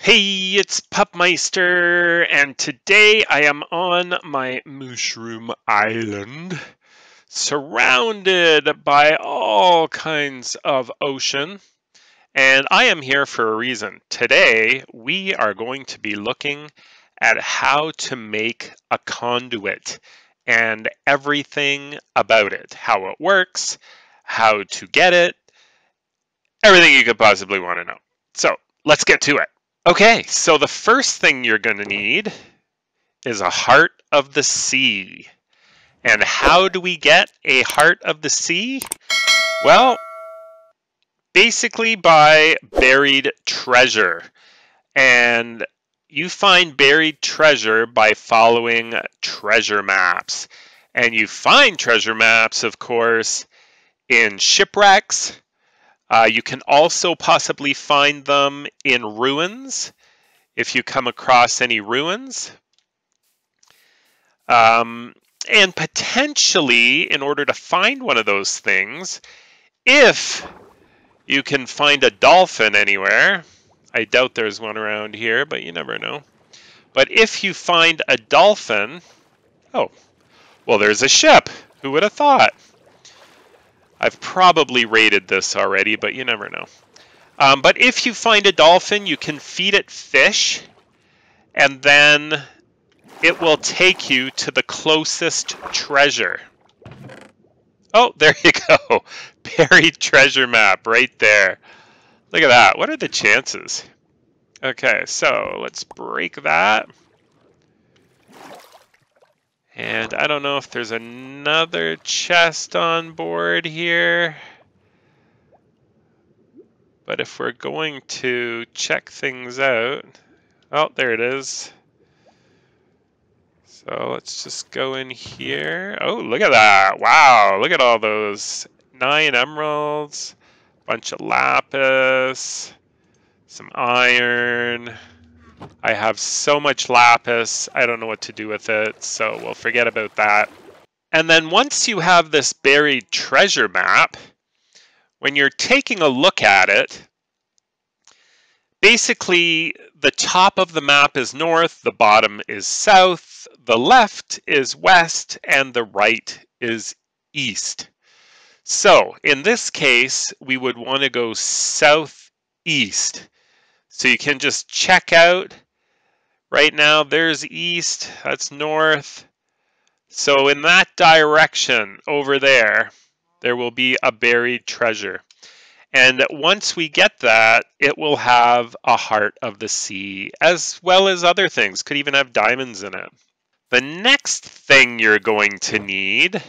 Hey, it's Pupmeister, and today I am on my mushroom island, surrounded by all kinds of ocean, and I am here for a reason. Today, we are going to be looking at how to make a conduit and everything about it, how it works, how to get it, everything you could possibly want to know. So, let's get to it. Okay, so the first thing you're going to need is a heart of the sea. And how do we get a heart of the sea? Well, basically by buried treasure. And you find buried treasure by following treasure maps. And you find treasure maps, of course, in shipwrecks. You can also possibly find them in ruins. If you come across any ruins. And potentially, in order to find one of those things, if you can find a dolphin anywhere, I doubt there's one around here, but you never know. But if you find a dolphin, oh, well, there's a ship. Who would have thought? I've probably rated this already, but you never know. But if you find a dolphin, you can feed it fish, and then it will take you to the closest treasure. Oh, there you go. Buried treasure map right there. Look at that. What are the chances? Okay, so let's break that. And I don't know if there's another chest on board here. But if we're going to check things out... Oh, there it is. So let's just go in here. Oh, look at that. Wow, look at all those 9 emeralds, bunch of lapis, some iron. I have so much lapis, I don't know what to do with it, so we'll forget about that. And then once you have this buried treasure map, when you're taking a look at it, basically the top of the map is north, the bottom is south, the left is west, and the right is east. So in this case, we would want to go southeast. So you can just check out. Right now, there's east, that's north. So in that direction over there, there will be a buried treasure. And once we get that, it will have a heart of the sea, as well as other things. Could even have diamonds in it. The next thing you're going to need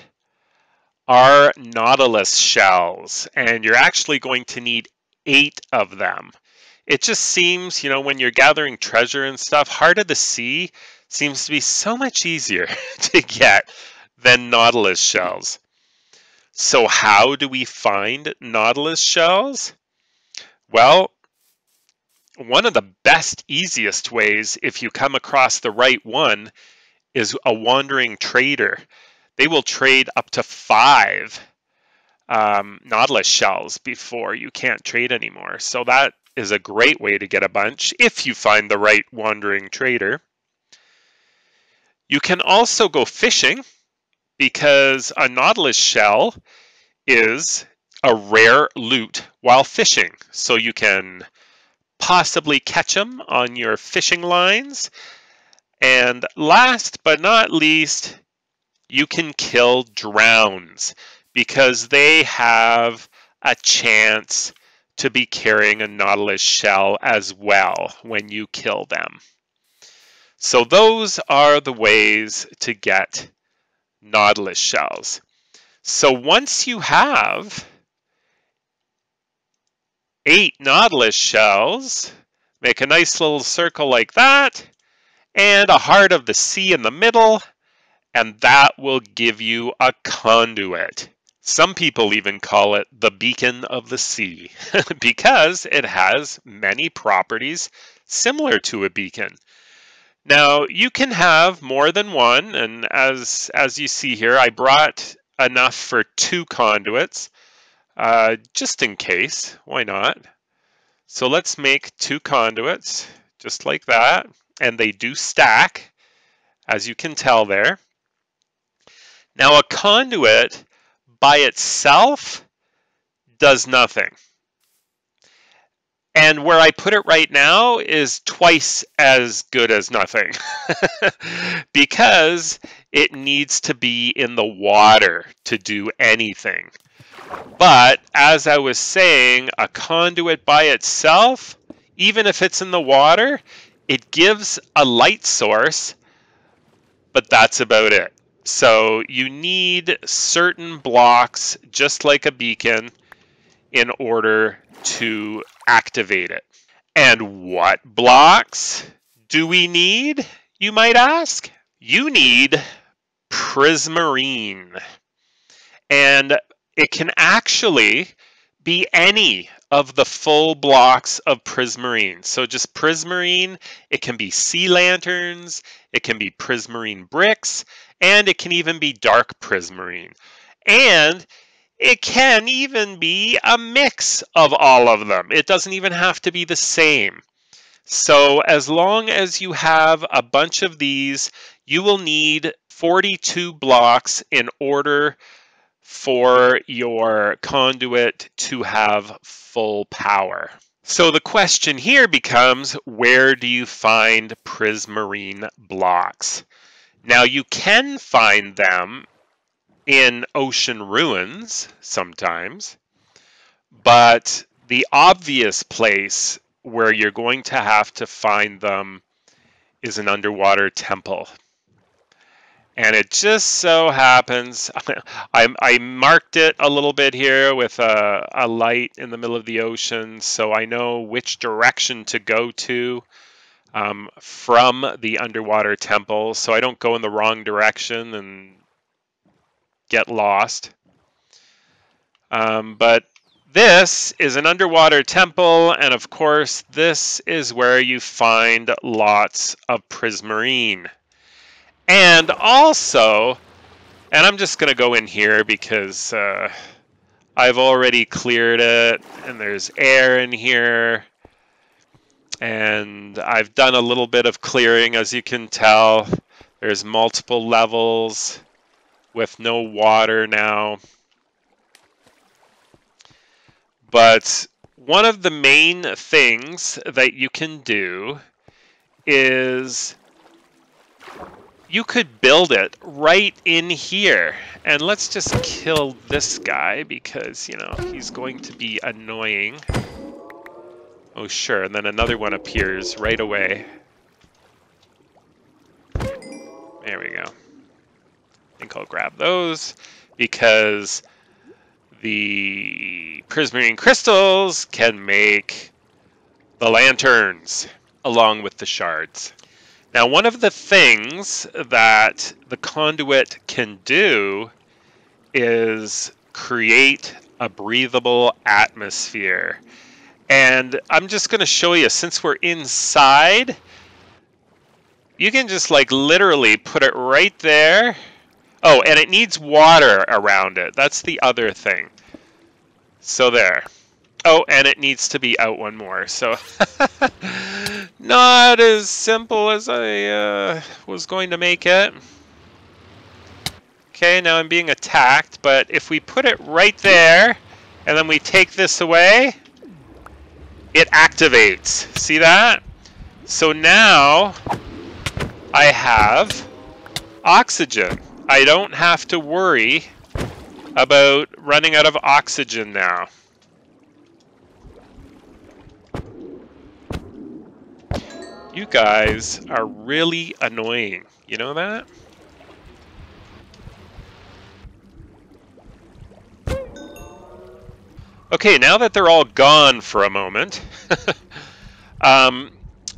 are nautilus shells. And you're actually going to need 8 of them. It just seems, you know, when you're gathering treasure and stuff, heart of the sea seems to be so much easier to get than nautilus shells. So how do we find nautilus shells? Well, one of the best, easiest ways, if you come across the right one, is a wandering trader. They will trade up to 5 nautilus shells before you can't trade anymore. So that is a great way to get a bunch if you find the right wandering trader. You can also go fishing, because a nautilus shell is a rare loot while fishing. So you can possibly catch them on your fishing lines. And last but not least, you can kill drowns, because they have a chance to be carrying a nautilus shell as well when you kill them. So those are the ways to get nautilus shells. So once you have 8 nautilus shells, make a nice little circle like that, and a heart of the sea in the middle, and that will give you a conduit. Some people even call it the beacon of the sea, because it has many properties similar to a beacon. Now, you can have more than one, and as you see here, I brought enough for 2 conduits, just in case. Why not? So let's make 2 conduits, just like that. And they do stack, as you can tell there. Now a conduit by itself does nothing. And where I put it right now is twice as good as nothing because it needs to be in the water to do anything. But as I was saying, a conduit by itself, even if it's in the water, it gives a light source, but that's about it. So you need certain blocks, just like a beacon, in order to activate it. And what blocks do we need, you might ask? You need prismarine. And it can actually be any of the full blocks of prismarine. So just prismarine, it can be sea lanterns, it can be prismarine bricks, and it can even be dark prismarine. And it can even be a mix of all of them. It doesn't even have to be the same. So as long as you have a bunch of these, you will need 42 blocks in order for your conduit to have full power. So the question here becomes, where do you find prismarine blocks? Now you can find them in ocean ruins sometimes, but the obvious place where you're going to have to find them is an underwater temple. And it just so happens, I marked it a little bit here with a light in the middle of the ocean, so I know which direction to go to from the underwater temple, so I don't go in the wrong direction and get lost. But this is an underwater temple, and of course this is where you find lots of prismarine. And also, and I'm just going to go in here because I've already cleared it, and there's air in here, and I've done a little bit of clearing, as you can tell. There's multiple levels with no water now. But one of the main things that you can do is you could build it right in here. And let's just kill this guy because, you know, he's going to be annoying. Oh, sure. And then another one appears right away. There we go. I think I'll grab those because the prismarine crystals can make the lanterns along with the shards. Now, one of the things that the conduit can do is create a breathable atmosphere. And I'm just going to show you, since we're inside, you can just like literally put it right there. Oh, and it needs water around it. That's the other thing. So there. Oh, and it needs to be out one more. So not as simple as I was going to make it. Okay, now I'm being attacked, but if we put it right there, and then we take this away, it activates. See that? So now I have oxygen. I don't have to worry about running out of oxygen now. You guys are really annoying. You know that? Okay, now that they're all gone for a moment,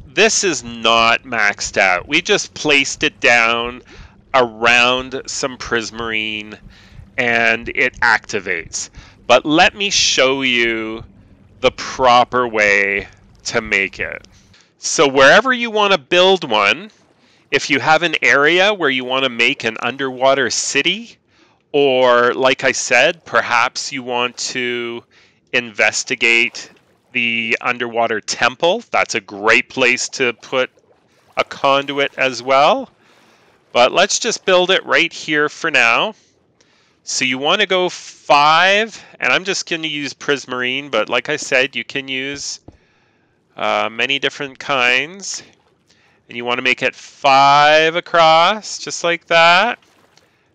this is not maxed out. We just placed it down around some prismarine and it activates. But let me show you the proper way to make it. So wherever you want to build one, if you have an area where you want to make an underwater city, or like I said, perhaps you want to investigate the underwater temple. That's a great place to put a conduit as well. But let's just build it right here for now. So you want to go 5, and I'm just going to use prismarine, but like I said, you can use many different kinds. And you want to make it 5 across, just like that.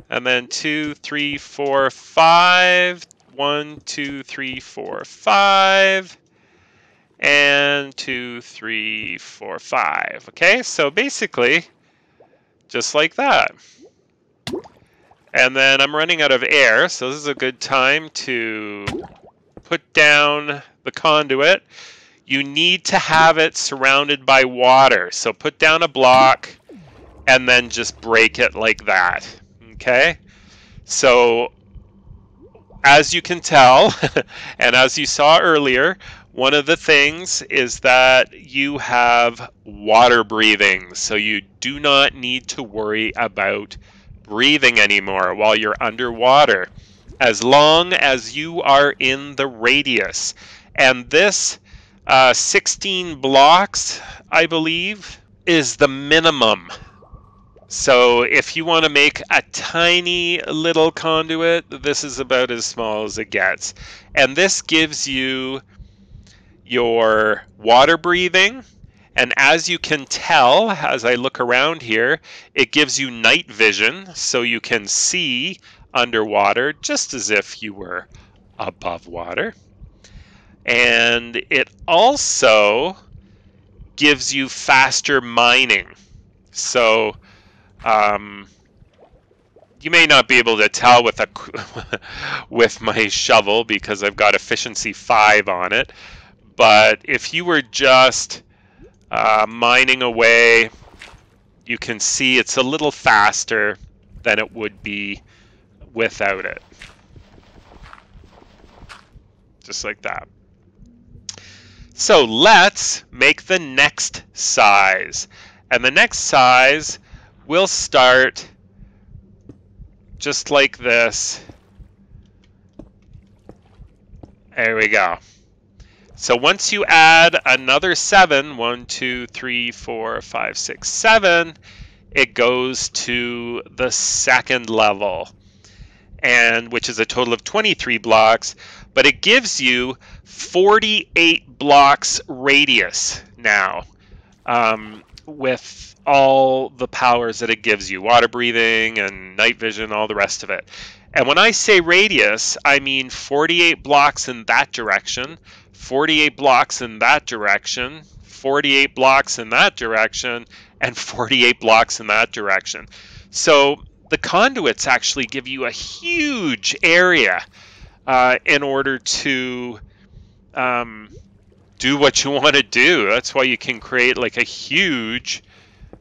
And then 2, 3, 4, 5. 1, 2, 3, 4, 5. And 2, 3, 4, 5. Okay, so basically, just like that. And then I'm running out of air, so this is a good time to put down the conduit. You need to have it surrounded by water. So put down a block and then just break it like that. Okay? So as you can tell, and as you saw earlier, one of the things is that you have water breathing. So you do not need to worry about breathing anymore while you're underwater, as long as you are in the radius. And this 16 blocks, I believe, is the minimum. So if you want to make a tiny little conduit, this is about as small as it gets. And this gives you your water breathing. And as you can tell, as I look around here, it gives you night vision, so you can see underwater just as if you were above water. And it also gives you faster mining. So you may not be able to tell with with my shovel because I've got efficiency 5 on it. But if you were just mining away, you can see it's a little faster than it would be without it. Just like that. So let's make the next size. And the next size will start just like this. There we go. So once you add another 7, 1, 2, 3, 4, 5, 6, 7, it goes to the second level, and which is a total of 23 blocks, but it gives you 48 blocks radius now, with all the powers that it gives you, water breathing and night vision, all the rest of it. And when I say radius, I mean 48 blocks in that direction, 48 blocks in that direction, 48 blocks in that direction, and 48 blocks in that direction. So the conduits actually give you a huge area in order to do what you want to do. That's why you can create like a huge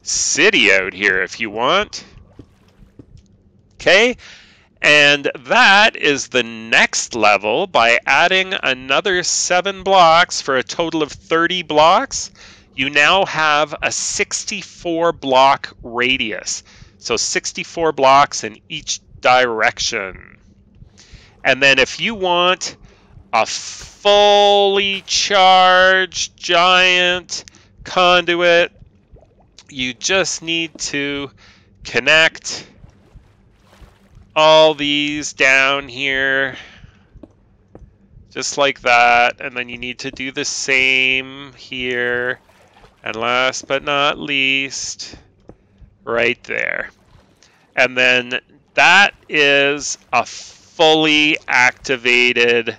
city out here if you want. Okay, and that is the next level. By adding another 7 blocks for a total of 30 blocks, you now have a 64 block radius. So 64 blocks in each direction. And then if you want a fully charged giant conduit, you just need to connect all these down here just like that, and then you need to do the same here, and last but not least right there. And then that is a fully activated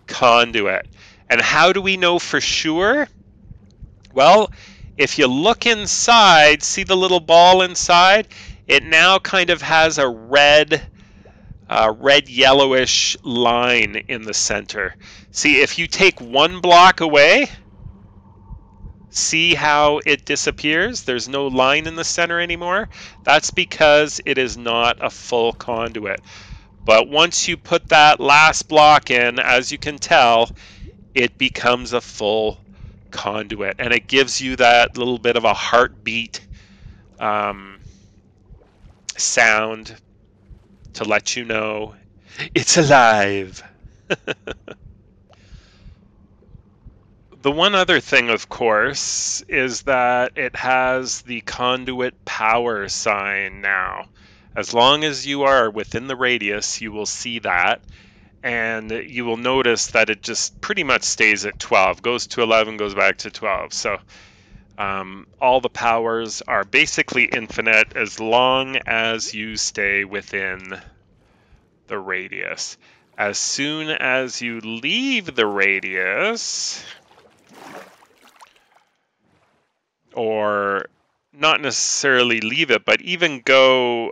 conduit. And how do we know for sure? Well, if you look inside, see the little ball inside? It now kind of has a red yellowish line in the center. See, if you take 1 block away, see how it disappears? There's no line in the center anymore. That's because it is not a full conduit. But once you put that last block in, as you can tell, it becomes a full conduit, and it gives you that little bit of a heartbeat sound to let you know it's alive. The one other thing, of course, is that it has the conduit power sign now. As long as you are within the radius, you will see that, and you will notice that it just pretty much stays at 12, goes to 11, goes back to 12. So all the powers are basically infinite as long as you stay within the radius. As soon as you leave the radius, or not necessarily leave it, but even go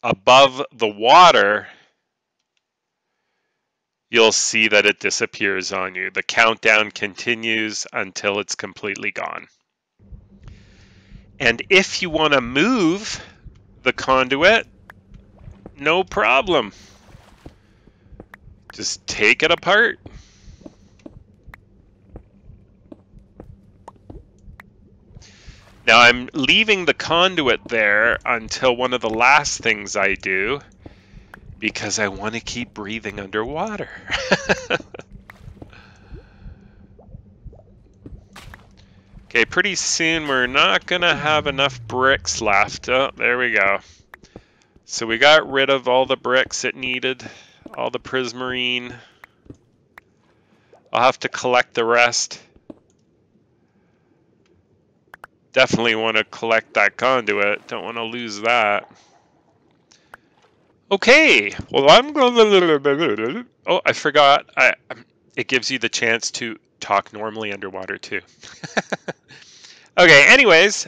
above the water, you'll see that it disappears on you. The countdown continues until it's completely gone. And if you want to move the conduit, no problem. Just take it apart. Now I'm leaving the conduit there until one of the last things I do, because I want to keep breathing underwater. Okay, pretty soon we're not gonna have enough bricks left. Oh, there we go. So we got rid of all the bricks it needed, all the prismarine. I'll have to collect the rest. Definitely want to collect that conduit. Don't want to lose that. Okay, well I'm going. Oh, I forgot. It gives you the chance to talk normally underwater too. Okay, anyways,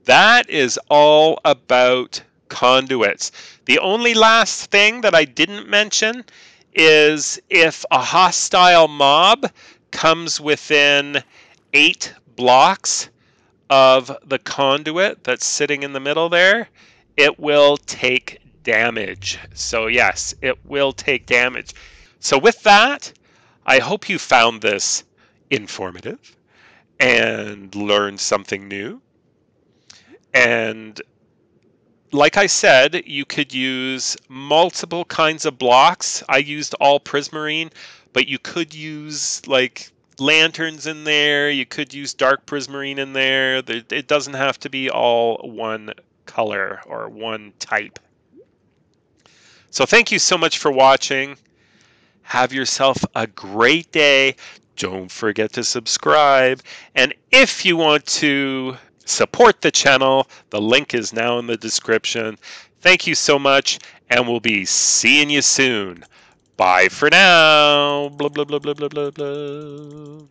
that is all about conduits. The only last thing that I didn't mention is if a hostile mob comes within 8 blocks of the conduit that's sitting in the middle there, it will take damage. So yes, it will take damage. So with that, I hope you found this informative and learned something new. And like I said, you could use multiple kinds of blocks. I used all prismarine, but you could use like lanterns in there. You could use dark prismarine in there. It doesn't have to be all one color or one type. So thank you so much for watching. Have yourself a great day. Don't forget to subscribe. And if you want to support the channel, the link is now in the description. Thank you so much, and we'll be seeing you soon. Bye for now. Blah, blah, blah, blah, blah, blah, blah.